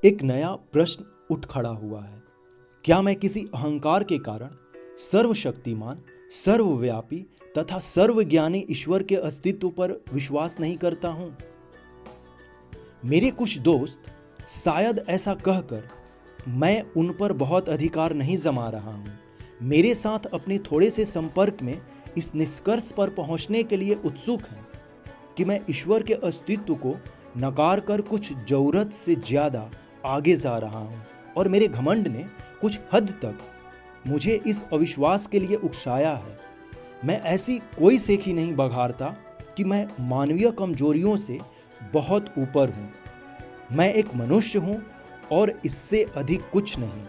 एक नया प्रश्न उठ खड़ा हुआ है। क्या मैं किसी अहंकार के कारण सर्वशक्तिमान, सर्वव्यापी तथा सर्वज्ञानी ईश्वर के अस्तित्व पर विश्वास नहीं करता हूं? मेरे कुछ दोस्त शायद ऐसा कहकर मैं उन पर बहुत अधिकार नहीं जमा रहा हूं, मेरे साथ अपने थोड़े से संपर्क में इस निष्कर्ष पर पहुंचने के लिए उत्सुक हैं कि मैं ईश्वर के अस्तित्व को नकार कर कुछ जरूरत से ज़्यादा आगे जा रहा हूं, और मेरे घमंड ने कुछ हद तक मुझे इस अविश्वास के लिए उकसाया है। मैं ऐसी कोई सेखी नहीं बघारता कि मैं मानवीय कमजोरियों से बहुत ऊपर हूं। मैं एक मनुष्य हूं और इससे अधिक कुछ नहीं।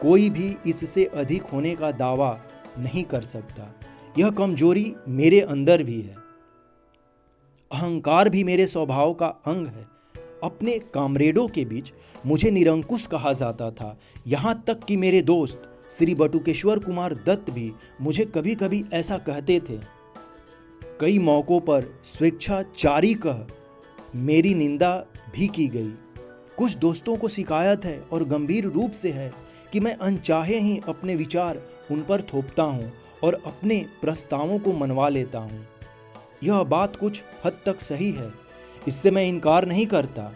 कोई भी इससे अधिक होने का दावा नहीं कर सकता। यह कमजोरी मेरे अंदर भी है। अहंकार भी मेरे स्वभाव का अंग है। अपने कामरेडों के बीच मुझे निरंकुश कहा जाता था। यहाँ तक कि मेरे दोस्त श्री बटुकेश्वर कुमार दत्त भी मुझे कभी कभी ऐसा कहते थे। कई मौकों पर स्वेच्छाचारी कह मेरी निंदा भी की गई। कुछ दोस्तों को शिकायत है और गंभीर रूप से है कि मैं अनचाहे ही अपने विचार उन पर थोपता हूँ और अपने प्रस्तावों को मनवा लेता हूँ। यह बात कुछ हद तक सही है, इससे मैं इनकार नहीं करता।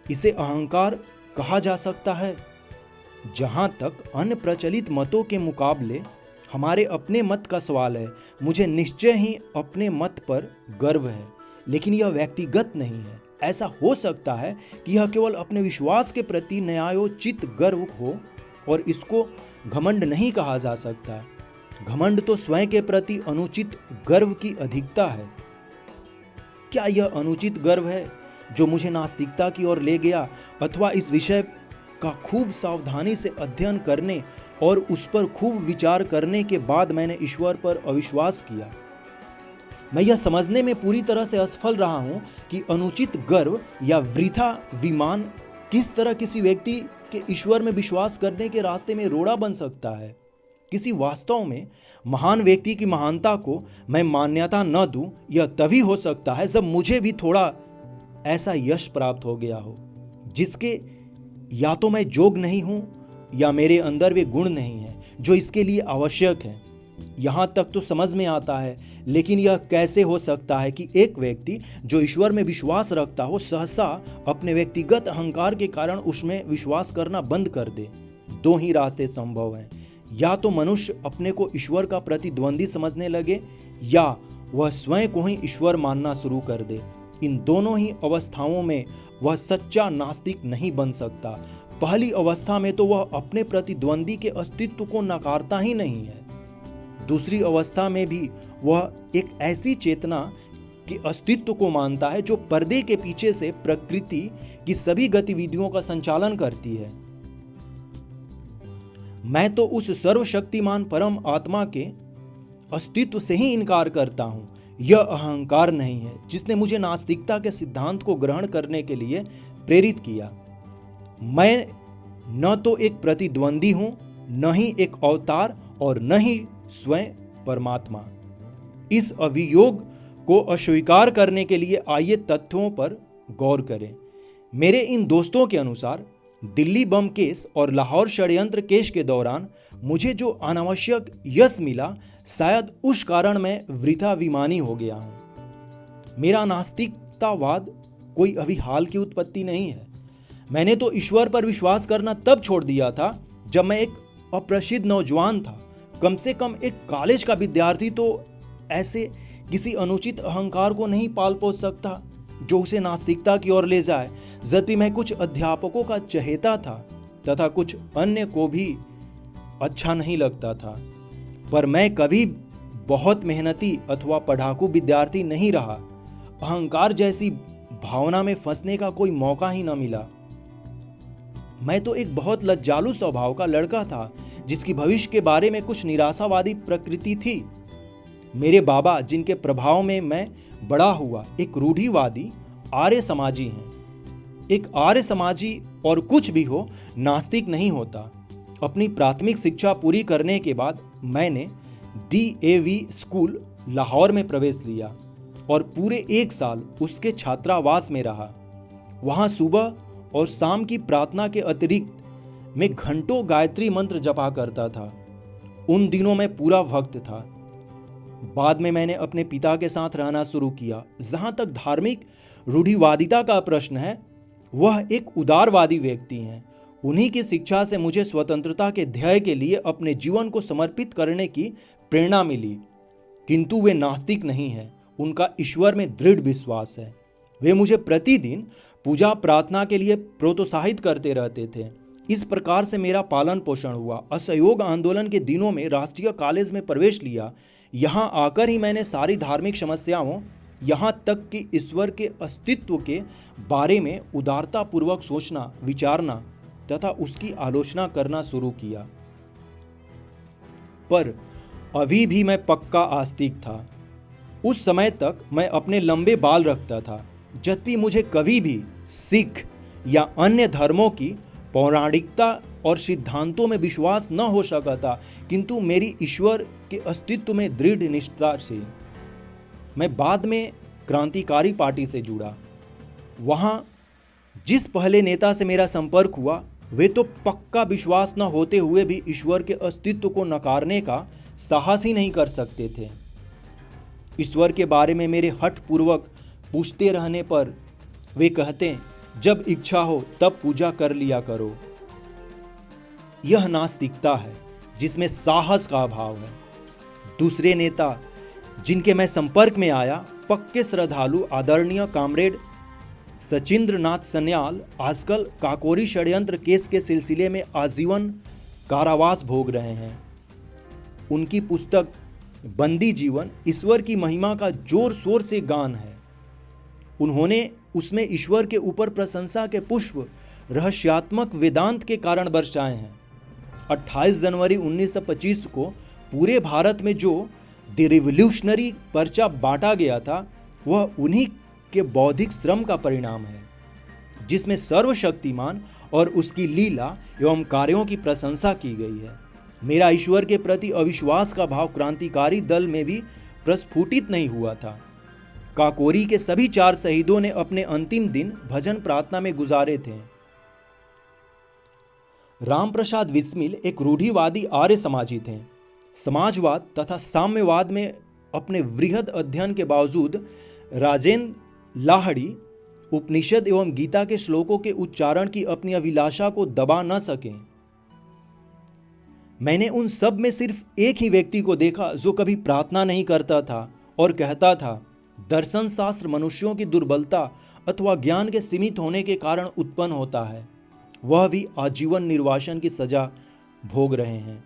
इसे अहंकार कहा जा सकता है। जहाँ तक अन्य प्रचलित मतों के मुकाबले हमारे अपने मत का सवाल है, मुझे निश्चय ही अपने मत पर गर्व है, लेकिन यह व्यक्तिगत नहीं है। ऐसा हो सकता है कि यह केवल अपने विश्वास के प्रति न्यायोचित गर्व हो, और इसको घमंड नहीं कहा जा सकता। घमंड तो स्वयं के प्रति अनुचित गर्व की अधिकता है। क्या यह अनुचित गर्व है जो मुझे नास्तिकता की ओर ले गया, अथवा इस विषय का खूब सावधानी से अध्ययन करने और उस पर खूब विचार करने के बाद मैंने ईश्वर पर अविश्वास किया? मैं यह समझने में पूरी तरह से असफल रहा हूं कि अनुचित गर्व या वृथा विमान किस तरह किसी व्यक्ति के ईश्वर में विश्वास करने के रास्ते में रोड़ा बन सकता है। किसी वास्तव में महान व्यक्ति की महानता को मैं मान्यता न दूं, यह तभी हो सकता है जब मुझे भी थोड़ा ऐसा यश प्राप्त हो गया हो जिसके या तो मैं जोग नहीं हूं या मेरे अंदर वे गुण नहीं हैं जो इसके लिए आवश्यक है। यहां तक तो समझ में आता है, लेकिन यह कैसे हो सकता है कि एक व्यक्ति जो ईश्वर में विश्वास रखता हो सहसा अपने व्यक्तिगत अहंकार के कारण उसमें विश्वास करना बंद कर दे? दो ही रास्ते संभव हैं। या तो मनुष्य अपने को ईश्वर का प्रतिद्वंदी समझने लगे, या वह स्वयं को ही ईश्वर मानना शुरू कर दे। इन दोनों ही अवस्थाओं में वह सच्चा नास्तिक नहीं बन सकता। पहली अवस्था में तो वह अपने प्रतिद्वंदी के अस्तित्व को नकारता ही नहीं है। दूसरी अवस्था में भी वह एक ऐसी चेतना के अस्तित्व को मानता है जो पर्दे के पीछे से प्रकृति की सभी गतिविधियों का संचालन करती है। मैं तो उस सर्वशक्तिमान परम आत्मा के अस्तित्व से ही इनकार करता हूं। यह अहंकार नहीं है जिसने मुझे नास्तिकता के सिद्धांत को ग्रहण करने के लिए प्रेरित किया। मैं न तो एक प्रतिद्वंदी हूं, न ही एक अवतार, और न ही स्वयं परमात्मा। इस अभियोग को अस्वीकार करने के लिए आइए तथ्यों पर गौर करें। मेरे इन दोस्तों के अनुसार दिल्ली बम केस और लाहौर षड्यंत्र केस के दौरान मुझे जो अनावश्यक यश मिला, शायद उस कारण मैं वृथा विमानी हो गया हूं। मेरा नास्तिकतावाद कोई अभी हाल की उत्पत्ति नहीं है। मैंने तो ईश्वर पर विश्वास करना तब छोड़ दिया था जब मैं एक अप्रसिद्ध नौजवान था। कम से कम एक कॉलेज का विद्यार्थी तो ऐसे किसी अनुचित अहंकार को नहीं पाल पोस सकता जो उसे नास्तिकता की ओर ले जाए। जबकि मैं कुछ अध्यापकों का चहेता था तथा कुछ अन्य को भी अच्छा नहीं लगता था, पर मैं कभी बहुत मेहनती अथवा पढ़ाकू विद्यार्थी नहीं रहा। अहंकार जैसी भावना में फंसने का कोई मौका ही न मिला। मैं तो एक बहुत लज्जालू स्वभाव का लड़का था जिसकी भविष्य के बारे में कुछ निराशावादी प्रकृति थी। मेरे बाबा, जिनके प्रभाव में मैं बड़ा हुआ, एक रूढ़िवादी आर्य समाजी हैं। एक आर्य समाजी और कुछ भी हो, नास्तिक नहीं होता। अपनी प्राथमिक शिक्षा पूरी करने के बाद मैंने DAV स्कूल लाहौर में प्रवेश लिया और पूरे 1 साल उसके छात्रावास में रहा। वहाँ सुबह और शाम की प्रार्थना के अतिरिक्त मैं घंटों गायत्री मंत्र जपा करता था। उन दिनों मैं पूरा भक्त था। बाद में मैंने अपने पिता के साथ रहना शुरू किया। जहां तक धार्मिक रूढ़िवादिता का प्रश्न है, वह एक उदारवादी व्यक्ति हैं। उन्हीं की शिक्षा से मुझे स्वतंत्रता के ध्येय के लिए अपने जीवन को समर्पित करने की प्रेरणा मिली। किंतु वे नास्तिक नहीं हैं, उनका ईश्वर में दृढ़ विश्वास है। वे मुझे प्रतिदिन पूजा प्रार्थना के लिए प्रोत्साहित करते रहते थे। इस प्रकार से मेरा पालन पोषण हुआ। असहयोग आंदोलन के दिनों में राष्ट्रीय कॉलेज में प्रवेश लिया। यहाँ आकर ही मैंने सारी धार्मिक समस्याओं, यहाँ तक कि ईश्वर के अस्तित्व के बारे में उदारतापूर्वक सोचना, विचारना तथा उसकी आलोचना करना शुरू किया। पर अभी भी मैं पक्का आस्तिक था। उस समय तक मैं अपने लंबे बाल रखता था। जब भी मुझे कभी भी सिख या अन्य धर्मों की पौराणिकता और सिद्धांतों में विश्वास न हो सका था, किंतु मेरी ईश्वर के अस्तित्व में दृढ़ निष्ठा से मैं बाद में क्रांतिकारी पार्टी से जुड़ा। वहाँ जिस पहले नेता से मेरा संपर्क हुआ, वे तो पक्का विश्वास न होते हुए भी ईश्वर के अस्तित्व को नकारने का साहस ही नहीं कर सकते थे। ईश्वर के बारे में मेरे हठपूर्वक पूछते रहने पर वे कहते, जब इच्छा हो तब पूजा कर लिया करो। यह नास्तिकता है जिसमें साहस का अभाव है। दूसरे नेता जिनके मैं संपर्क में आया, पक्के श्रद्धालु आदरणीय कॉमरेड सचिंद्र नाथ सन्याल आजकल काकोरी षड्यंत्र केस के सिलसिले में आजीवन कारावास भोग रहे हैं। उनकी पुस्तक बंदी जीवन ईश्वर की महिमा का जोर शोर से गान है। उन्होंने उसमें ईश्वर के ऊपर प्रशंसा के पुष्प रहस्यात्मक वेदांत के कारण बरसाए हैं। 28 जनवरी 1925 को पूरे भारत में जो द रिवोल्यूशनरी पर्चा बांटा गया था, वह उन्हीं के बौद्धिक श्रम का परिणाम है, जिसमें सर्वशक्तिमान और उसकी लीला एवं कार्यों की प्रशंसा की गई है। मेरा ईश्वर के प्रति अविश्वास का भाव क्रांतिकारी दल में भी प्रस्फुटित नहीं हुआ था। काकोरी के सभी 4 शहीदों ने अपने अंतिम दिन भजन प्रार्थना में गुजारे थे। रामप्रसाद बिस्मिल एक रूढ़िवादी आर्य समाजी थे। समाजवाद तथा साम्यवाद में अपने वृहद अध्ययन के बावजूद राजेंद्र लाहिड़ी उपनिषद एवं गीता के श्लोकों के उच्चारण की अपनी अभिलाषा को दबा न सके। मैंने उन सब में सिर्फ एक ही व्यक्ति को देखा जो कभी प्रार्थना नहीं करता था और कहता था, दर्शन शास्त्र मनुष्यों की दुर्बलता अथवा ज्ञान के सीमित होने के कारण उत्पन्न होता है। वह भी आजीवन निर्वासन की सजा भोग रहे हैं,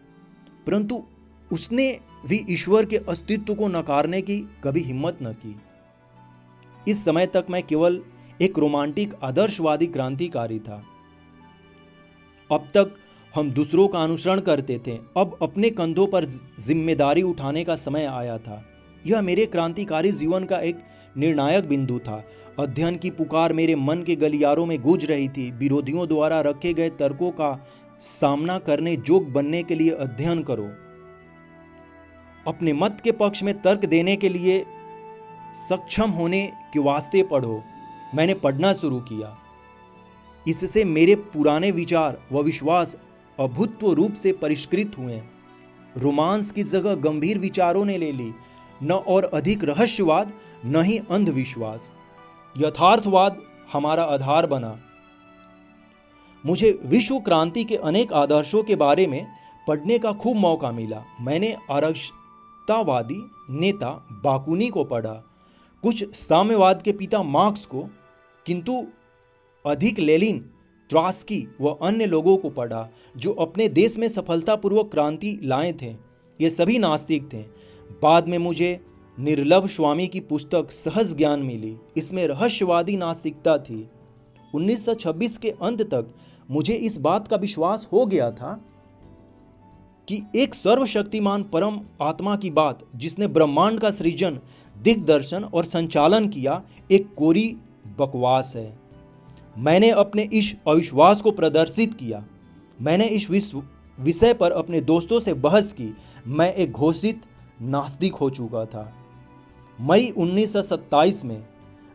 परंतु उसने भी ईश्वर के अस्तित्व को नकारने की कभी हिम्मत न की। इस समय तक मैं केवल एक रोमांटिक आदर्शवादी क्रांतिकारी था। अब तक हम दूसरों का अनुसरण करते थे, अब अपने कंधों पर जिम्मेदारी उठाने का समय आया था। यह मेरे क्रांतिकारी जीवन का एक निर्णायक बिंदु था। अध्ययन की पुकार मेरे मन के गलियारों में गूंज रही थी। विरोधियों द्वारा रखे गए तर्कों का सामना करने योग्य बनने के लिए अध्ययन करो। अपने मत के पक्ष में तर्क देने के लिए सक्षम होने के वास्ते पढ़ो। मैंने पढ़ना शुरू किया। इससे मेरे पुराने विचार व विश्वास अभूतपूर्व रूप से परिष्कृत हुए। रोमांस की जगह गंभीर विचारों ने ले ली। न और अधिक रहस्यवाद, न ही अंधविश्वास। यथार्थवाद हमारा आधार बना। मुझे विश्व क्रांति के अनेक आदर्शों के बारे में पढ़ने का खूब मौका मिला। मैंने अराजकतावादी नेता बाकुनी को पढ़ा, कुछ साम्यवाद के पिता मार्क्स को, किंतु अधिक लेनिन, ट्रॉट्स्की व अन्य लोगों को पढ़ा जो अपने देश में सफलतापूर्वक क्रांति लाए थे। ये सभी नास्तिक थे। बाद में मुझे निर्लभ स्वामी की पुस्तक सहज ज्ञान मिली। इसमें रहस्यवादी नास्तिकता थी। 1926 के अंत तक मुझे इस बात का विश्वास हो गया था कि एक सर्वशक्तिमान परम आत्मा की बात, जिसने ब्रह्मांड का सृजन, दिग्दर्शन और संचालन किया, एक कोरी बकवास है। मैंने अपने इस अविश्वास को प्रदर्शित किया। मैंने इस विषय पर अपने दोस्तों से बहस की। मैं एक घोषित नास्तिक हो चुका था। मई 1927 में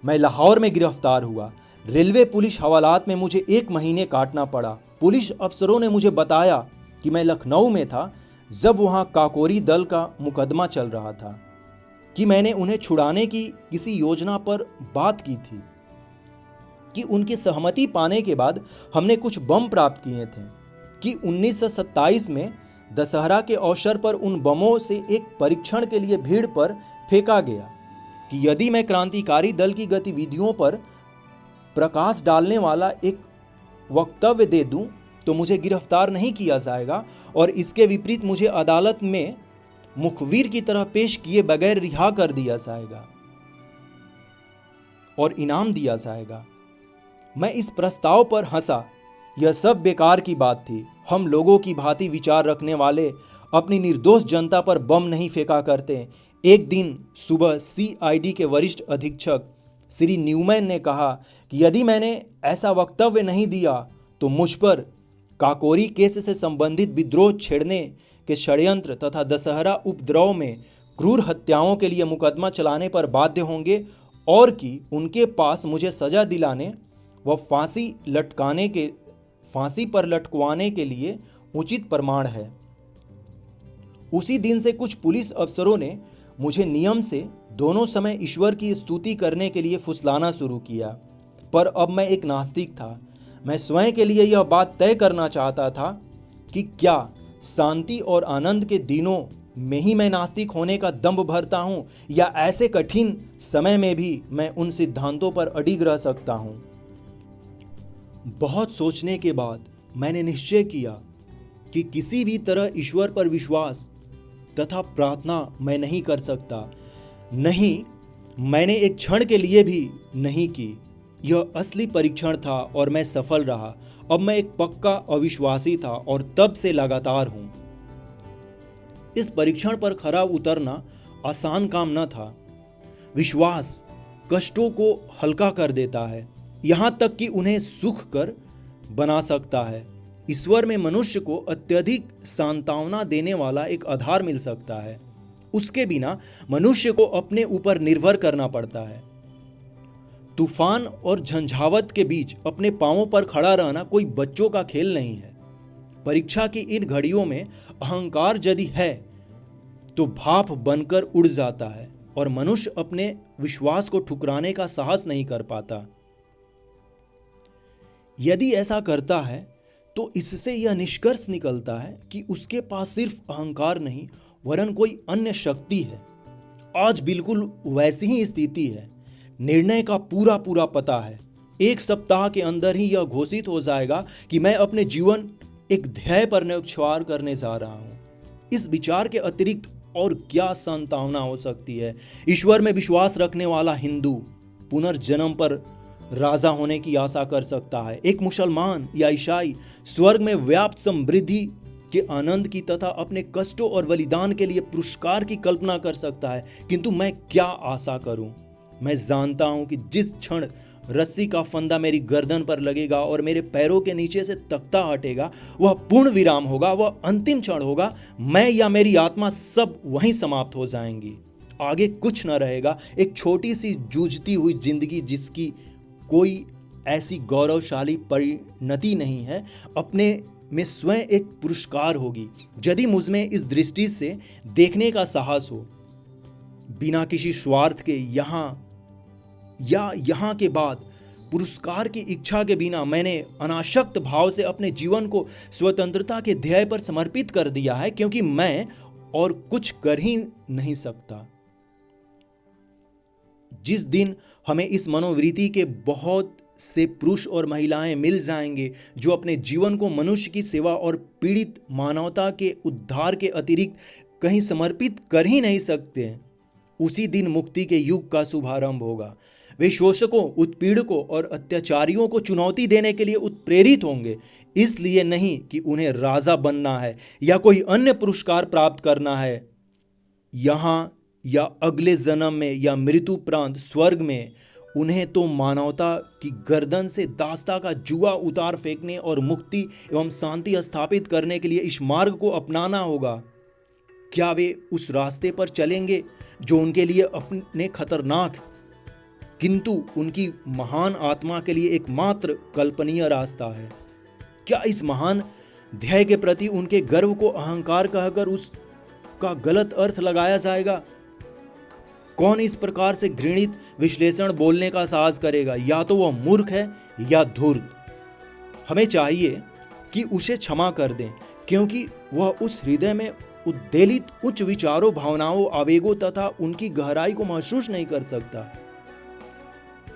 मैं लाहौर में गिरफ्तार हुआ। रेलवे पुलिस हवालात में मुझे 1 महीने काटना पड़ा। पुलिस अफसरों ने मुझे बताया कि मैं लखनऊ में था जब वहाँ काकोरी दल का मुकदमा चल रहा था, कि मैंने उन्हें छुड़ाने की किसी योजना पर बात की थी, कि उनकी सहमति पाने के बाद हमने कुछ बम प्राप्त किए थे, कि 1927 में दशहरा के अवसर पर उन बमों से एक परीक्षण के लिए भीड़ पर फेंका गया, कि यदि मैं क्रांतिकारी दल की गतिविधियों पर प्रकाश डालने वाला एक वक्तव्य दे दूं तो मुझे गिरफ्तार नहीं किया जाएगा और इसके विपरीत मुझे अदालत में मुखबिर की तरह पेश किए बगैर रिहा कर दिया जाएगा और इनाम दिया जाएगा। मैं इस प्रस्ताव पर हंसा। यह सब बेकार की बात थी। हम लोगों की भांति विचार रखने वाले अपनी निर्दोष जनता पर बम नहीं फेंका करते। एक दिन सुबह CID के वरिष्ठ अधीक्षक श्री न्यूमैन ने कहा कि यदि मैंने ऐसा वक्तव्य नहीं दिया तो मुझ पर काकोरी केस से संबंधित विद्रोह छेड़ने के षड्यंत्र तथा दशहरा उपद्रव में क्रूर हत्याओं के लिए मुकदमा चलाने पर बाध्य होंगे और कि उनके पास मुझे सजा दिलाने व फांसी पर लटकवाने के लिए उचित प्रमाण है। उसी दिन से कुछ पुलिस अफसरों ने मुझे नियम से दोनों समय ईश्वर की स्तुति करने के लिए फुसलाना शुरू किया, पर अब मैं एक नास्तिक था। मैं स्वयं के लिए यह बात तय करना चाहता था कि क्या शांति और आनंद के दिनों में ही मैं नास्तिक होने का दंभ भरता हूँ या ऐसे कठिन समय में भी मैं उन सिद्धांतों पर अडिग रह सकता हूँ। बहुत सोचने के बाद मैंने निश्चय किया कि किसी भी तरह ईश्वर पर विश्वास तथा प्रार्थना मैं नहीं कर सकता। नहीं, मैंने एक क्षण के लिए भी नहीं की। यह असली परीक्षण था और मैं सफल रहा। अब मैं एक पक्का अविश्वासी था और तब से लगातार हूं। इस परीक्षण पर खरा उतरना आसान काम न था। विश्वास कष्टों को हल्का कर देता है, यहाँ तक कि उन्हें सुख कर बना सकता है। ईश्वर में मनुष्य को अत्यधिक सांत्वना देने वाला एक आधार मिल सकता है। उसके बिना मनुष्य को अपने ऊपर निर्भर करना पड़ता है। तूफान और झंझावत के बीच अपने पांवों पर खड़ा रहना कोई बच्चों का खेल नहीं है। परीक्षा की इन घड़ियों में अहंकार यदि है तो भाप बनकर उड़ जाता है और मनुष्य अपने विश्वास को ठुकराने का साहस नहीं कर पाता। यदि ऐसा करता है तो इससे यह निष्कर्ष निकलता है कि उसके पास सिर्फ अहंकार नहीं वरन कोई अन्य शक्ति है। आज बिल्कुल वैसी ही स्थिति है। निर्णय का पूरा पता है। 1 सप्ताह के अंदर ही यह घोषित हो जाएगा कि मैं अपने जीवन एक ध्येय पर न्योछावर करने जा रहा हूं। इस विचार के अतिरिक्त और क्या सांत्वना हो सकती है। ईश्वर में विश्वास रखने वाला हिंदू पुनर्जन्म पर राजा होने की आशा कर सकता है। एक मुसलमान या ईसाई स्वर्ग में व्याप्त समृद्धि के आनंद की तथा अपने कष्टों और बलिदान के लिए पुरस्कार की कल्पना कर सकता है। किंतु मैं क्या आशा करूं? मैं जानता हूं कि जिस क्षण रस्सी का फंदा मेरी गर्दन पर लगेगा और मेरे पैरों के नीचे से तख्ता हटेगा, वह पूर्ण विराम होगा, वह अंतिम क्षण होगा। मैं या मेरी आत्मा सब वहीं समाप्त हो जाएंगी। आगे कुछ न रहेगा। एक छोटी सी जूझती हुई जिंदगी जिसकी कोई ऐसी गौरवशाली परिणति नहीं है, अपने में स्वयं एक पुरस्कार होगी। यदि मुझमें इस दृष्टि से देखने का साहस हो, बिना किसी स्वार्थ के यहाँ के बाद पुरस्कार की इच्छा के बिना मैंने अनासक्त भाव से अपने जीवन को स्वतंत्रता के ध्येय पर समर्पित कर दिया है, क्योंकि मैं और कुछ कर ही नहीं सकता। जिस दिन हमें इस मनोवृत्ति के बहुत से पुरुष और महिलाएं मिल जाएंगे जो अपने जीवन को मनुष्य की सेवा और पीड़ित मानवता के उद्धार के अतिरिक्त कहीं समर्पित कर ही नहीं सकते, उसी दिन मुक्ति के युग का शुभारंभ होगा। वे शोषकों, उत्पीड़कों और अत्याचारियों को चुनौती देने के लिए उत्प्रेरित होंगे, इसलिए नहीं कि उन्हें राजा बनना है या कोई अन्य पुरस्कार प्राप्त करना है। यहाँ या अगले जन्म में या मृत्युपरांत स्वर्ग में उन्हें तो मानवता की गर्दन से दास्ता का जुआ उतार फेंकने और मुक्ति एवं शांति स्थापित करने के लिए इस मार्ग को अपनाना होगा। क्या वे उस रास्ते पर चलेंगे जो उनके लिए अपने खतरनाक किंतु उनकी महान आत्मा के लिए एकमात्र कल्पनीय रास्ता है। क्या इस महान ध्येय के प्रति उनके गर्व को अहंकार कहकर उसका गलत अर्थ लगाया जाएगा? कौन इस प्रकार से घृणित विश्लेषण बोलने का साहस करेगा? या तो वह मूर्ख है या धूर्त। हमें चाहिए कि उसे क्षमा कर दें, क्योंकि वह उस हृदय में उद्वेलित उच्च विचारों, भावनाओं, आवेगों तथा उनकी गहराई को महसूस नहीं कर सकता।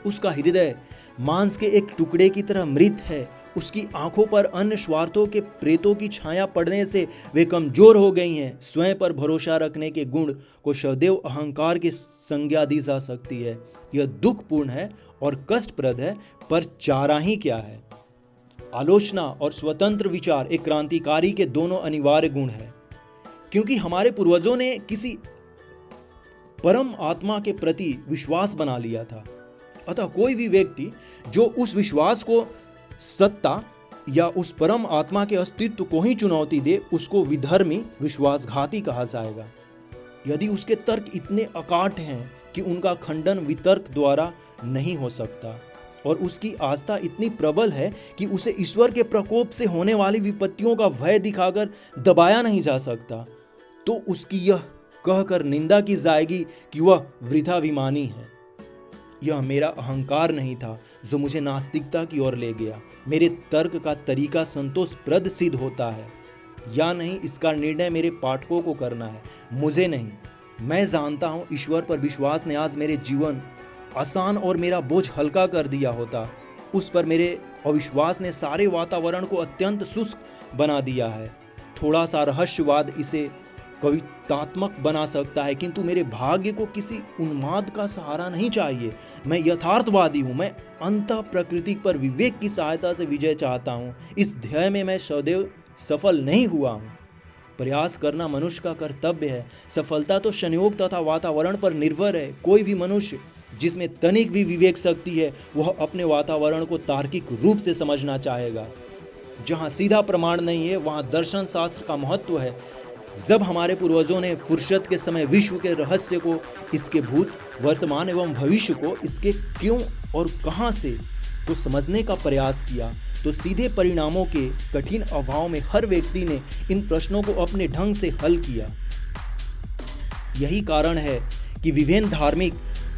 उसका हृदय मांस के एक टुकड़े की तरह मृत है। उसकी आंखों पर अन्य स्वार्थों के प्रेतों की छाया पड़ने से वे कमजोर हो गई हैं। स्वयं पर भरोसा रखने के गुण को सदैव अहंकार की संज्ञा दी जा सकती है। यह दुखपूर्ण है और कष्टप्रद है, पर चारा ही क्या है? आलोचना और स्वतंत्र विचार एक क्रांतिकारी के दोनों अनिवार्य गुण हैं, क्योंकि हमारे पूर्वजों ने किसी परम आत्मा के प्रति विश्वास बना लिया था। अतः कोई भी व्यक्ति जो उस विश्वास को, सत्ता या उस परम आत्मा के अस्तित्व को ही चुनौती दे, उसको विधर्मी, विश्वासघाती कहा जाएगा। यदि उसके तर्क इतने अकाट हैं कि उनका खंडन वितर्क द्वारा नहीं हो सकता, और उसकी आस्था इतनी प्रबल है कि उसे ईश्वर के प्रकोप से होने वाली विपत्तियों का भय दिखाकर दबाया नहीं जा सकता, तो उसकी यह कहकर निंदा की जाएगी कि वह वृथाभिमानी है। यह मेरा अहंकार नहीं था जो मुझे नास्तिकता की ओर ले गया। मेरे तर्क का तरीका संतोषप्रद सिद्ध होता है या नहीं, इसका निर्णय मेरे पाठकों को करना है, मुझे नहीं। मैं जानता हूँ ईश्वर पर विश्वास ने आज मेरे जीवन आसान और मेरा बोझ हल्का कर दिया होता। उस पर मेरे अविश्वास ने सारे वातावरण को अत्यंत शुष्क बना दिया है। थोड़ा सा रहस्यवाद इसे कवितात्मक बना सकता है, किंतु मेरे भाग्य को किसी उन्माद का सहारा नहीं चाहिए। मैं यथार्थवादी हूँ। मैं अंतः प्रकृति पर विवेक की सहायता से विजय चाहता हूँ। इस ध्येय में मैं सदैव सफल नहीं हुआ हूँ। प्रयास करना मनुष्य का कर्तव्य है। सफलता तो संयोग तथा वातावरण पर निर्भर है। कोई भी मनुष्य जिसमें तनिक भी विवेक शक्ति है, वह अपने वातावरण को तार्किक रूप से समझना चाहेगा। जहाँ सीधा प्रमाण नहीं है, वहाँ दर्शन शास्त्र का महत्व है। जब हमारे पूर्वजों ने फुर्सत के समय विश्व के रहस्य को, इसके भूत, वर्तमान एवं भविष्य को, इसके क्यों और कहाँ से को समझने का प्रयास किया, तो सीधे परिणामों के कठिन अभाव में हर व्यक्ति ने इन प्रश्नों को अपने ढंग से हल किया। यही कारण है कि विभिन्न धार्मिक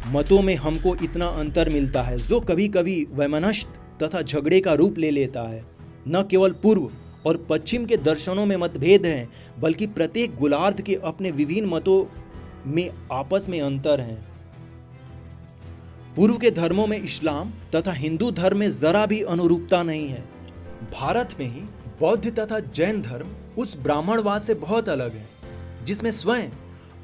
मतों में हमको इतना अंतर मिलता है, जो कभी कभी वैमनस्य तथा झगड़े का रूप ले लेता है। न केवल पूर्व और पश्चिम के दर्शनों में मतभेद हैं, बल्कि प्रत्येक गोलार्ध के अपने विभिन्न मतों में आपस में अंतर हैं। पूर्व के धर्मों में इस्लाम तथा हिंदू धर्म में जरा भी अनुरूपता नहीं है। भारत में ही बौद्ध तथा जैन धर्म उस ब्राह्मणवाद से बहुत अलग है, जिसमें स्वयं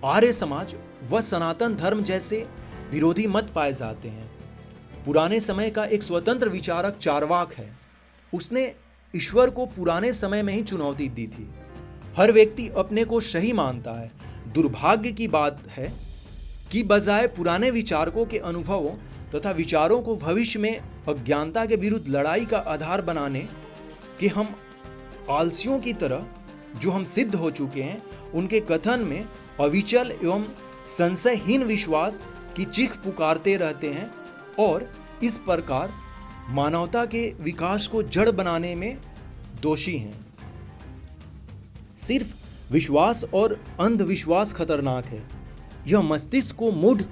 आर्य समाज व सनातन धर्म जैसे विरोधी मत पाए जाते हैं। पुराने समय का एक स्वतंत्र विचारक चार्वाक है। उसने ईश्वर को पुराने समय में ही चुनौती दी थी। हर व्यक्ति अपने को सही मानता है। दुर्भाग्य की बात है कि बजाय पुराने विचारकों के अनुभवों तथा विचारों को भविष्य में अज्ञानता के विरुद्ध लड़ाई का आधार बनाने के, हम आलसियों की तरह जो हम सिद्ध हो चुके हैं, उनके कथन में अविचल एवं संशयहीन विश्वास की चीख पुकारते रहते हैं और इस प्रकार मानवता के विकास को जड़ बनाने में दोषी हैं। सिर्फ विश्वास और अंधविश्वास खतरनाक है। यह मस्तिष्क को मूढ़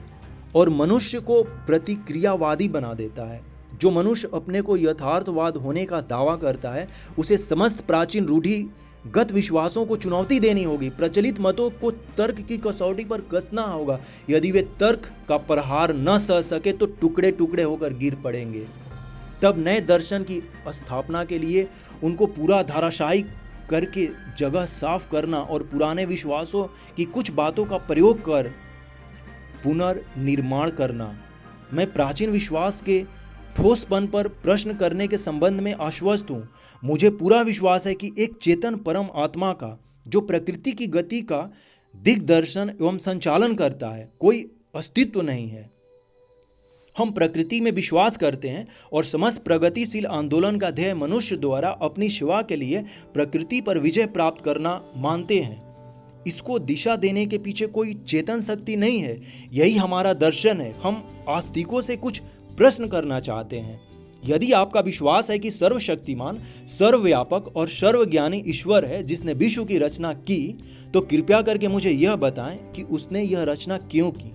और मनुष्य को प्रतिक्रियावादी बना देता है। जो मनुष्य अपने को यथार्थवाद होने का दावा करता है, उसे समस्त प्राचीन रूढ़िगत विश्वासों को चुनौती देनी होगी। प्रचलित मतों को तर्क की कसौटी पर कसना होगा। यदि वे तर्क का प्रहार न सह सके तो टुकड़े टुकड़े होकर गिर पड़ेंगे। तब नए दर्शन की स्थापना के लिए उनको पूरा धाराशायी करके जगह साफ करना और पुराने विश्वासों की कुछ बातों का प्रयोग कर पुनर्निर्माण करना। मैं प्राचीन विश्वास के ठोसपन पर प्रश्न करने के संबंध में आश्वस्त हूँ। मुझे पूरा विश्वास है कि एक चेतन परम आत्मा का, जो प्रकृति की गति का दिग्दर्शन एवं संचालन करता है, कोई अस्तित्व नहीं है। हम प्रकृति में विश्वास करते हैं और समस्त प्रगतिशील आंदोलन का ध्येय मनुष्य द्वारा अपनी सेवा के लिए प्रकृति पर विजय प्राप्त करना मानते हैं। इसको दिशा देने के पीछे कोई चेतन शक्ति नहीं है। यही हमारा दर्शन है। हम आस्तिकों से कुछ प्रश्न करना चाहते हैं। यदि आपका विश्वास है कि सर्वशक्तिमान, सर्वव्यापक और सर्वज्ञानी ईश्वर है जिसने विश्व की रचना की, तो कृपया करके मुझे यह बताएं कि उसने यह रचना क्यों की।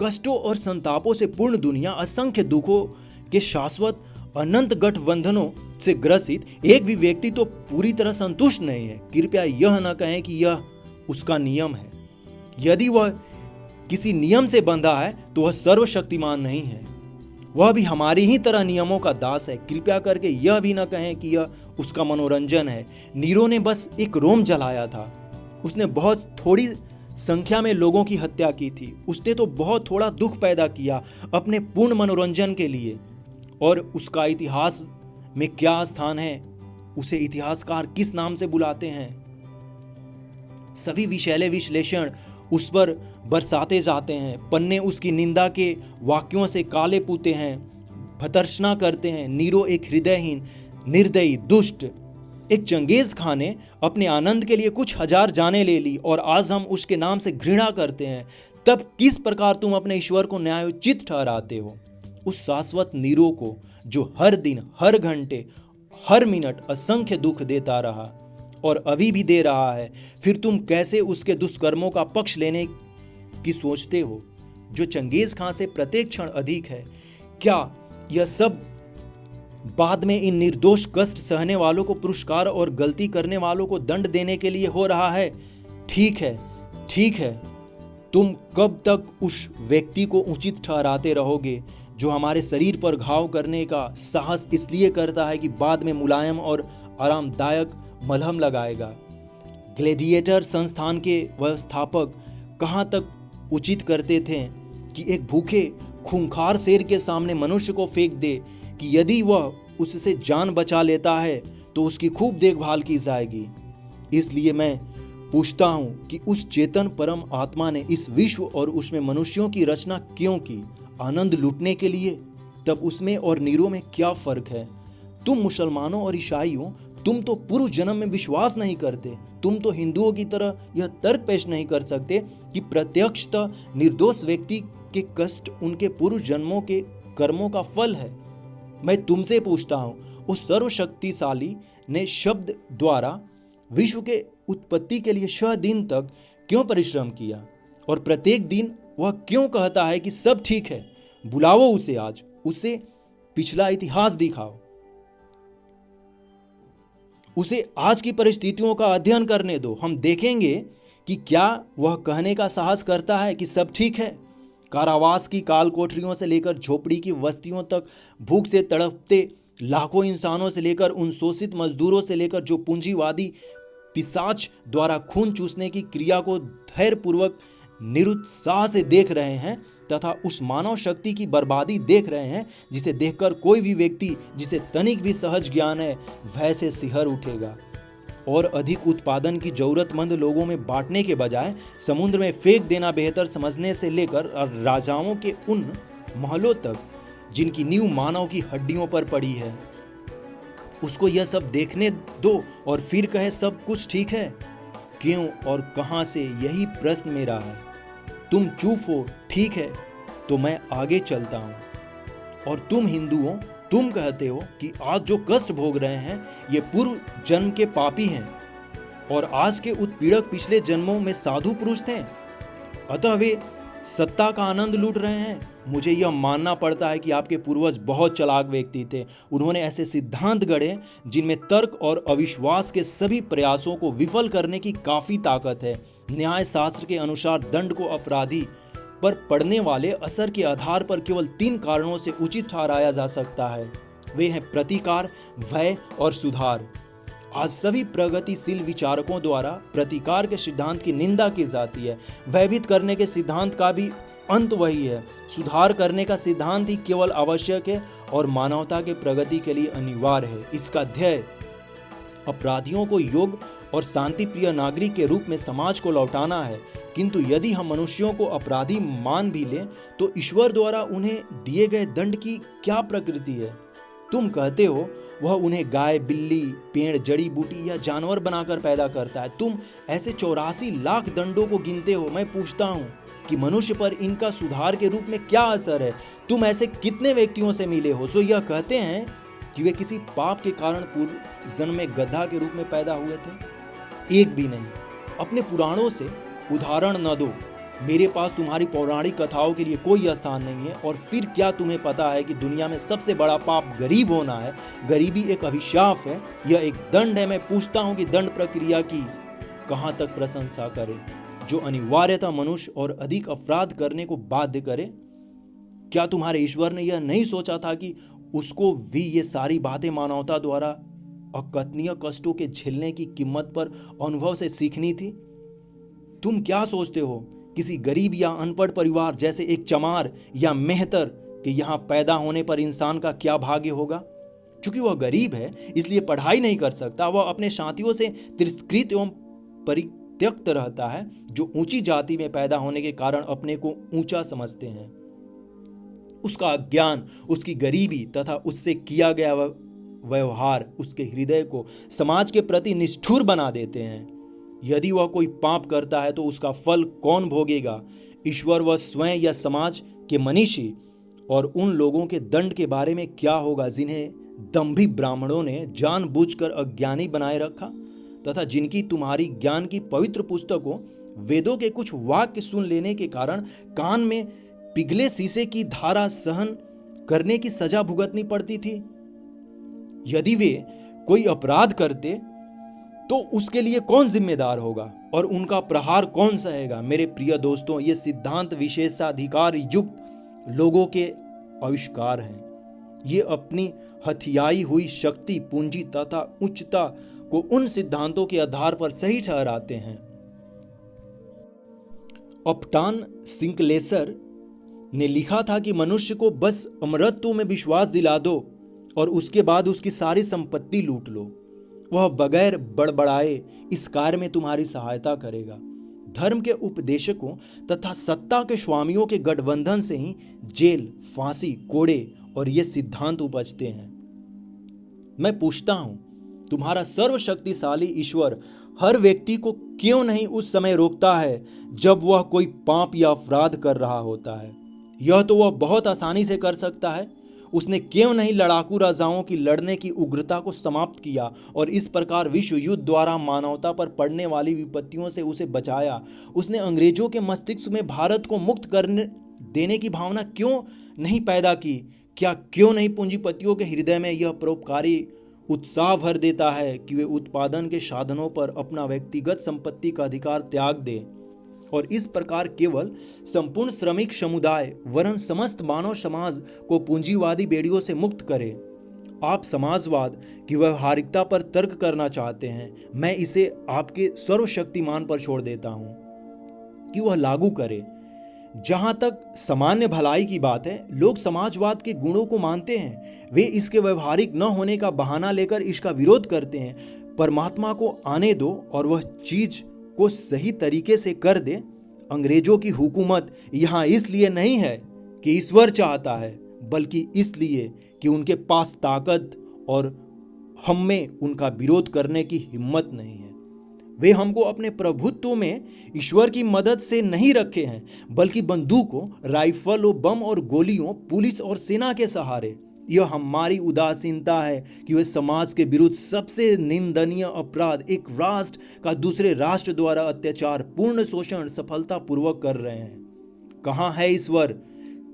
कष्टों और संतापों से पूर्ण दुनिया, असंख्य दुखों के शाश्वत अनंत गठबंधनों से ग्रसित एक भी व्यक्ति तो पूरी तरह संतुष्ट नहीं है। कृपया यह न कहें कि यह उसका नियम है। यदि वह किसी नियम से बंधा है तो वह सर्वशक्तिमान नहीं है। वह भी हमारी ही तरह नियमों का दास है। कृपया करके यह भी न कहें कि यह उसका मनोरंजन है। नीरो ने बस एक रोम जलाया था। उसने बहुत थोड़ी संख्या में लोगों की हत्या की थी। उसने तो बहुत थोड़ा दुख पैदा किया अपने पूर्ण मनोरंजन के लिए। और उसका इतिहास में क्या स्थान है, उसे इतिहासकार किस नाम से बुलाते हैं? सभी विषैले विश्लेषण उस पर बरसाते जाते हैं। पन्ने उसकी निंदा के वाक्यों से काले पूते हैं, भर्त्सना करते हैं। नीरो एक हृदयहीन, निर्दयी, दुष्ट, एक चंगेज खान ने अपने आनंद के लिए कुछ हजार जानें ले ली और आज हम उसके नाम से घृणा करते हैं। तब किस प्रकार तुम अपने ईश्वर को न्यायोचित ठहराते हो? उस शाश्वत नीरो को जो हर दिन, हर घंटे, हर मिनट असंख्य दुख देता रहा और अभी भी दे रहा है, फिर तुम कैसे उसके दुष्कर्मों का पक्ष लेने की सोचते हो, जो चंगेज खां से प्रत्येक क्षण अधिक है? क्या यह सब बाद में इन निर्दोष कष्ट सहने वालों को पुरस्कार और गलती करने वालों को दंड देने के लिए हो रहा है? ठीक है, ठीक है। तुम कब तक उस व्यक्ति को उचित ठहराते रहोगे जो हमारे शरीर पर घाव करने का साहस इसलिए करता है कि बाद में मुलायम और आरामदायक मलहम लगाएगा? ग्लेडिएटर संस्थान के व्यवस्थापक कहाँ तक उचित करते थे कि एक भूखे खूंखार शेर के सामने मनुष्य को फेंक दे कि यदि वह उससे जान बचा लेता है तो उसकी खूब देखभाल की जाएगी। इसलिए मैं पूछता हूँ कि उस चेतन परम आत्मा ने इस विश्व और उसमें मनुष्यों की रचना क्यों की? आनंद लूटने के लिए? तब उसमें और नीरो में क्या फर्क है? तुम मुसलमानों और ईसाइयों, तुम तो पूर्व जन्म में विश्वास नहीं करते। तुम तो हिंदुओं की तरह यह तर्क पेश नहीं कर सकते कि प्रत्यक्षतः निर्दोष व्यक्ति के कष्ट उनके पूर्व जन्मों के कर्मों का फल है। मैं तुमसे पूछता हूँ, उस सर्वशक्तिशाली ने शब्द द्वारा विश्व के उत्पत्ति के लिए 6 दिन तक क्यों परिश्रम किया? और प्रत्येक दिन वह क्यों कहता है कि सब ठीक है? बुलाओ उसे आज, उसे पिछला इतिहास दिखाओ, उसे आज की परिस्थितियों का अध्ययन करने दो। हम देखेंगे कि क्या वह कहने का साहस करता है कि सब ठीक है। कारावास की काल कोठरियों से लेकर झोपड़ी की बस्तियों तक, भूख से तड़पते लाखों इंसानों से लेकर उन शोषित मजदूरों से लेकर जो पूंजीवादी पिशाच द्वारा खून चूसने की क्रिया को धैर्यपूर्वक निरुत्साह से देख रहे हैं, तथा उस मानव शक्ति की बर्बादी देख रहे हैं जिसे देखकर कोई भी व्यक्ति जिसे तनिक भी सहज ज्ञान है वह से सिहर उठेगा। और अधिक उत्पादन की जरूरतमंद लोगों में बांटने के बजाय समुद्र में फेंक देना बेहतर समझने से लेकर राजाओं के उन महलों तक जिनकी नींव मानव की हड्डियों पर पड़ी है, उसको यह सब देखने दो और फिर कहे सब कुछ ठीक है। क्यों और कहां से, यही प्रश्न मेरा है। तुम चुप हो, ठीक है, तो मैं आगे चलता हूं। और तुम हिंदुओं, तुम कहते हो कि आज जो कष्ट भोग रहे हैं ये पूर्व जन्म के पापी हैं और आज के उत्पीड़क पिछले जन्मों में साधु पुरुष थे, अतः वे सत्ता का आनंद लूट रहे हैं। मुझे यह मानना पड़ता है कि आपके पूर्वज बहुत चालाक व्यक्ति थे। उन्होंने ऐसे सिद्धांत गढ़े जिनमें तर्क और अविश्वास के सभी प्रयासों को विफल करने की काफ़ी ताकत है। न्याय शास्त्र के अनुसार दंड को अपराधी पर पड़ने वाले असर के आधार पर केवल 3 कारणों से उचित ठहराया जा सकता है। वे हैं प्रतिकार, भय और सुधार। आज सभी प्रगतिशील विचारकों द्वारा प्रतिकार के सिद्धांत की निंदा की जाती है। भयभीत करने के सिद्धांत का भी अंत वही है। सुधार करने का सिद्धांत ही केवल आवश्यक है और मानवता के प्रगति के लिए अनिवार्य है। इसका ध्येय अपराधियों को योग्य और शांति प्रिय नागरिक के रूप में समाज को लौटाना है। किंतु यदि हम मनुष्यों को अपराधी मान भी लें तो ईश्वर द्वारा उन्हें दिए गए दंड की क्या प्रकृति है? तुम कहते हो वह उन्हें गाय, बिल्ली, पेड़, जड़ी बूटी या जानवर बनाकर पैदा करता है। तुम ऐसे 84 लाख दंडों को गिनते हो। मैं पूछता हूँ कि मनुष्य पर इनका सुधार के रूप में क्या असर है? तुम ऐसे कितने व्यक्तियों से मिले हो जो यह कहते हैं कि वे किसी पाप के कारण पूर्व जन्म में गधा के रूप में पैदा हुए थे? एक भी नहीं। अपने पुराणों से उदाहरण न दो। मेरे पास तुम्हारी पौराणिक कथाओं के लिए कोई स्थान नहीं है। और फिर क्या तुम्हें पता है कि दुनिया में सबसे बड़ा पाप गरीब होना है? गरीबी एक अभिशाप है, यह एक दंड है। मैं पूछता हूँ कि दंड प्रक्रिया की कहाँ तक प्रशंसा करे, जो अनिवार्यता मनुष्य और अधिक अपराध करने को बाध्य करे? क्या तुम्हारे ईश्वर ने यह नहीं सोचा था कि उसको भी ये सारी बातें मानवता द्वारा अकथनीय कष्टों के झेलने की कीमत पर अनुभव से सीखनी थी? तुम क्या सोचते हो किसी गरीब या अनपढ़ परिवार जैसे एक चमार या मेहतर के यहाँ पैदा होने पर इंसान का क्या भाग्य होगा? चूंकि वह गरीब है इसलिए पढ़ाई नहीं कर सकता, वह अपने साथियों से तिरस्कृत एवं परित्यक्त रहता है, जो ऊंची जाति में पैदा होने के कारण अपने को ऊंचा समझते हैं। उसका अज्ञान, उसकी गरीबी तथा उससे किया गया व्यवहार उसके हृदय को समाज के प्रति निष्ठुर बना देते हैं। यदि वह कोई पाप करता है तो उसका फल कौन भोगेगा? ईश्वर व स्वयं या समाज के मनीषी? और उन लोगों के दंड के बारे में क्या होगा जिन्हें दंभी ब्राह्मणों ने जानबूझकर अज्ञानी बनाए रखा तथा जिनकी तुम्हारी ज्ञान की पवित्र पुस्तकों वेदों के कुछ वाक्य सुन लेने के कारण कान में पिघले शीशे की धारा सहन करने की सजा भुगतनी पड़ती थी? यदि वे कोई अपराध करते तो उसके लिए कौन जिम्मेदार होगा और उनका प्रहार कौन सहेगा? मेरे प्रिय दोस्तों, ये सिद्धांत विशेषाधिकार युक्त लोगों के आविष्कार हैं। ये अपनी हथियाई हुई शक्ति, पूंजी तथा उच्चता को उन सिद्धांतों के आधार पर सही ठहराते हैं। अपटान सिंकलेसर ने लिखा था कि मनुष्य को बस अमरत्व में विश्वास दिला दो और उसके बाद उसकी सारी संपत्ति लूट लो, वह बगैर बड़बड़ाए इस कार्य में तुम्हारी सहायता करेगा। धर्म के उपदेशकों तथा सत्ता के स्वामियों के गठबंधन से ही जेल, फांसी, कोड़े और ये सिद्धांत उपजते हैं। मैं पूछता हूं, तुम्हारा सर्वशक्तिशाली ईश्वर हर व्यक्ति को क्यों नहीं उस समय रोकता है जब वह कोई पाप या अपराध कर रहा होता है? यह तो वह बहुत आसानी से कर सकता है। उसने क्यों नहीं लड़ाकू राजाओं की लड़ने की उग्रता को समाप्त किया और इस प्रकार विश्व युद्ध द्वारा मानवता पर पड़ने वाली विपत्तियों से उसे बचाया? उसने अंग्रेजों के मस्तिष्क में भारत को मुक्त करने देने की भावना क्यों नहीं पैदा की? क्या क्यों नहीं पूंजीपतियों के हृदय में यह परोपकारी उत्साह भर देता है कि वे उत्पादन के साधनों पर अपना व्यक्तिगत संपत्ति का अधिकार त्याग दें और इस प्रकार केवल संपूर्ण श्रमिक समुदाय वरन समस्त मानव समाज को पूंजीवादी बेड़ियों से मुक्त करे? आप समाजवाद की व्यवहारिकता पर तर्क करना चाहते हैं। मैं इसे आपके सर्वशक्तिमान पर छोड़ देता हूं कि वह लागू करे। जहां तक सामान्य भलाई की बात है, लोग समाजवाद के गुणों को मानते हैं, वे इसके व्यवहारिक न होने का बहाना लेकर इसका विरोध करते हैं। परमात्मा को आने दो और वह चीज को सही तरीके से कर दे। अंग्रेजों की हुकूमत यहाँ इसलिए नहीं है कि ईश्वर चाहता है, बल्कि इसलिए कि उनके पास ताकत और हम में उनका विरोध करने की हिम्मत नहीं है। वे हमको अपने प्रभुत्व में ईश्वर की मदद से नहीं रखे हैं, बल्कि बंदूकों, राइफलों, बम और गोलियों, पुलिस और सेना के सहारे। यह हमारी उदासीनता है कि वे समाज के विरुद्ध सबसे निंदनीय अपराध, एक राष्ट्र का दूसरे राष्ट्र द्वारा अत्याचार, पूर्ण शोषण सफलतापूर्वक कर रहे हैं। कहाँ है ईश्वर?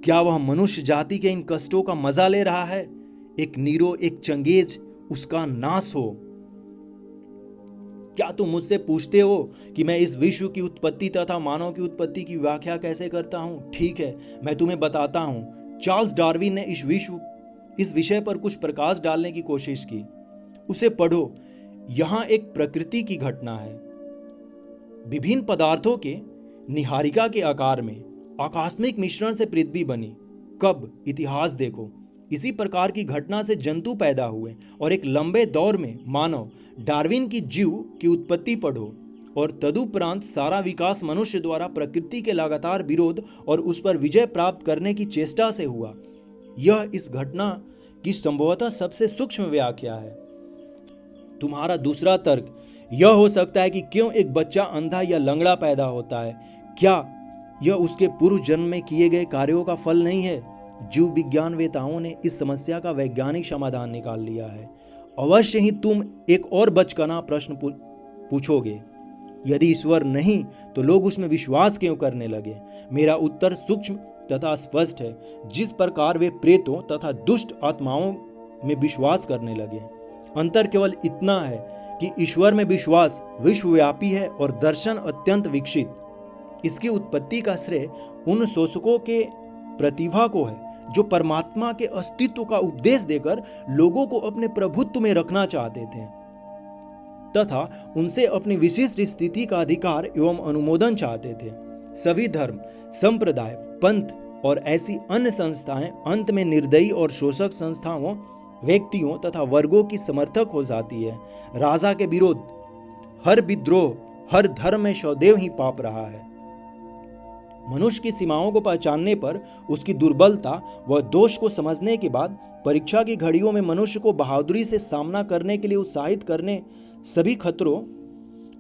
क्या वह मनुष्य जाति के इन कष्टों का मजा ले रहा है? एक नीरो, एक चंगेज उसका नाश हो। क्या तुम मुझसे पूछते हो कि मैं इस विश्व की उत्पत्ति तथा मानव की उत्पत्ति की व्याख्या कैसे करता हूं? ठीक है, मैं तुम्हें बताता हूं। चार्ल्स डार्विन ने इस विषय पर कुछ प्रकाश डालने की कोशिश की। उसे पढ़ो। यहां एक प्रकृति की घटना है। विभिन्न पदार्थों के निहारिका के आकार में आकस्मिक मिश्रण से पृथ्वी बनी। कब? इतिहास देखो। इसी प्रकार की घटना से जंतु पैदा हुए और एक लंबे दौर में मानव। डार्विन की जीव की उत्पत्ति पढ़ो और तदुपरांत सारा विकास मनुष्य द्वारा प्रकृति के लगातार विरोध और उस पर विजय प्राप्त करने की चेष्टा से हुआ। यह इस घटना की संभवतः सबसे सूक्ष्म व्याख्या है। तुम्हारा दूसरा तर्क यह हो सकता है कि क्यों एक बच्चा अंधा या लंगड़ा पैदा होता है, क्या यह उसके पूर्व जन्म में किए गए कार्यों का फल नहीं है? जीव विज्ञानवेताओं ने इस समस्या का वैज्ञानिक समाधान निकाल लिया है। अवश्य ही तुम एक और बचकाना प्रश्न पूछोगे, यदि ईश्वर नहीं तो लोग उसमें विश्वास क्यों करने लगे? मेरा उत्तर सूक्ष्म तथा स्पष्ट है। जिस प्रकार वे प्रेतों तथा दुष्ट आत्माओं में विश्वास करने लगे, अंतर केवल इतना है कि ईश्वर में विश्वास विश्वव्यापी है और दर्शन अत्यंत विकसित। इसकी उत्पत्ति का श्रेय उन शोषकों के प्रतिभा को है जो परमात्मा के अस्तित्व का उपदेश देकर लोगों को अपने प्रभुत्व में रखना चाहते थे तथा उनसे अपनी विशिष्ट स्थिति का अधिकार एवं अनुमोदन चाहते थे। सभी धर्म, संप्रदाय, पंथ और ऐसी अन्य संस्थाएं अंत में निर्दयी और शोषक संस्थाओं, व्यक्तियों तथा वर्गों की समर्थक हो जाती है। राजा के विरोध हर विद्रोह हर धर्म में सदैव ही पाप रहा है। मनुष्य की सीमाओं को पहचानने पर, उसकी दुर्बलता व दोष को समझने के बाद, परीक्षा की घड़ियों में मनुष्य को बहादुरी से सामना करने के लिए उत्साहित करने, सभी खतरों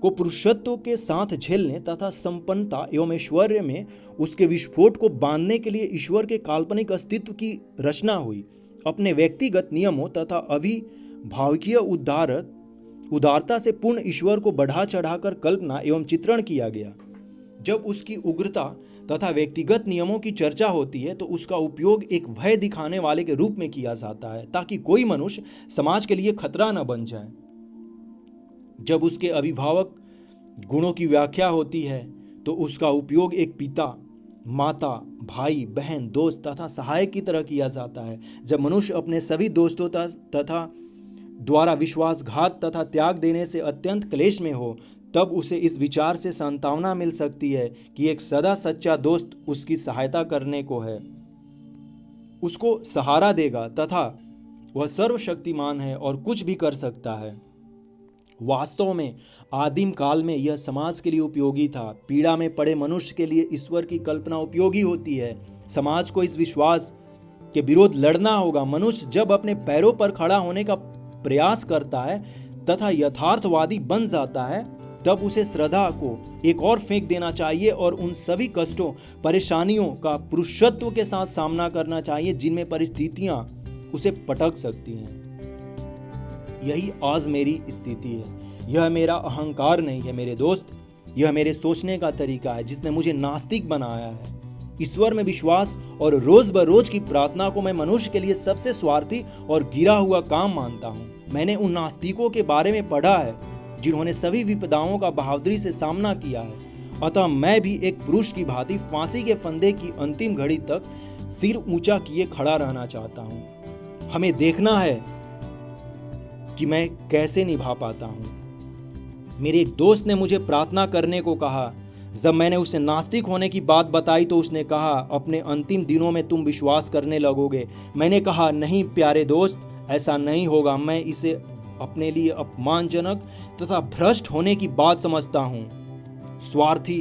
को पुरुषत्व के साथ झेलने तथा संपन्नता एवं ऐश्वर्य में उसके विस्फोट को बांधने के लिए ईश्वर के काल्पनिक अस्तित्व की रचना हुई। अपने व्यक्तिगत नियमों तथा अभिभावकीय उदारता से पूर्ण ईश्वर को बढ़ा चढ़ाकर कल्पना एवं चित्रण किया गया। जब उसकी उग्रता तथा व्यक्तिगत नियमों की चर्चा होती है तो उसका उपयोग एक भय दिखाने वाले के रूप में किया जाता है, ताकि कोई मनुष्य समाज के लिए खतरा न बन जाए। जब उसके अभिभावक गुणों की व्याख्या होती है तो उसका उपयोग एक पिता, माता, भाई, बहन, दोस्त तथा सहायक की तरह किया जाता है। जब मनुष्य अपने सभी दोस्तों तथा द्वारा विश्वासघात तथा त्याग देने से अत्यंत क्लेश में हो, तब उसे इस विचार से सांत्वना मिल सकती है कि एक सदा सच्चा दोस्त उसकी सहायता करने को है, उसको सहारा देगा तथा वह सर्वशक्तिमान है और कुछ भी कर सकता है। वास्तव में आदिम काल में यह समाज के लिए उपयोगी था। पीड़ा में पड़े मनुष्य के लिए ईश्वर की कल्पना उपयोगी होती है। समाज को इस विश्वास के विरोध लड़ना होगा। मनुष्य जब अपने पैरों पर खड़ा होने का प्रयास करता है तथा यथार्थवादी बन जाता है, तब उसे श्रद्धा को एक और फेंक देना चाहिए और उन सभी कष्टों, परेशानियों का पुरुषत्व के साथ सामना करना चाहिए जिनमें परिस्थितियां उसे पटक सकती हैं। यही आज मेरी स्थिति है। यह मेरा अहंकार नहीं है मेरे दोस्त, यह मेरे सोचने का तरीका है जिसने मुझे नास्तिक बनाया है। ईश्वर में विश्वास और रोज बरोज की प्रार्थना को मैं मनुष्य के लिए सबसे स्वार्थी और गिरा हुआ काम मानता हूँ। मैंने उन नास्तिकों के बारे में पढ़ा है जिन्होंने सभी विपदाओं का बहादुरी से सामना किया है। अतः मैं भी एक पुरुष की भांति फांसी के फंदे की अंतिम घड़ी तक सिर ऊंचा किए खड़ा रहना चाहता हूँ। हमें देखना है कि मैं कैसे निभा पाता हूँ। मेरे एक दोस्त ने मुझे प्रार्थना करने को कहा। जब मैंने उसे नास्तिक होने की बात बताई तो उसने कहा, अपने अंतिम दिनों में तुम विश्वास करने लगोगे। मैंने कहा, नहीं प्यारे दोस्त, ऐसा नहीं होगा। मैं इसे अपने लिए अपमानजनक तथा भ्रष्ट होने की बात समझता हूँ। स्वार्थी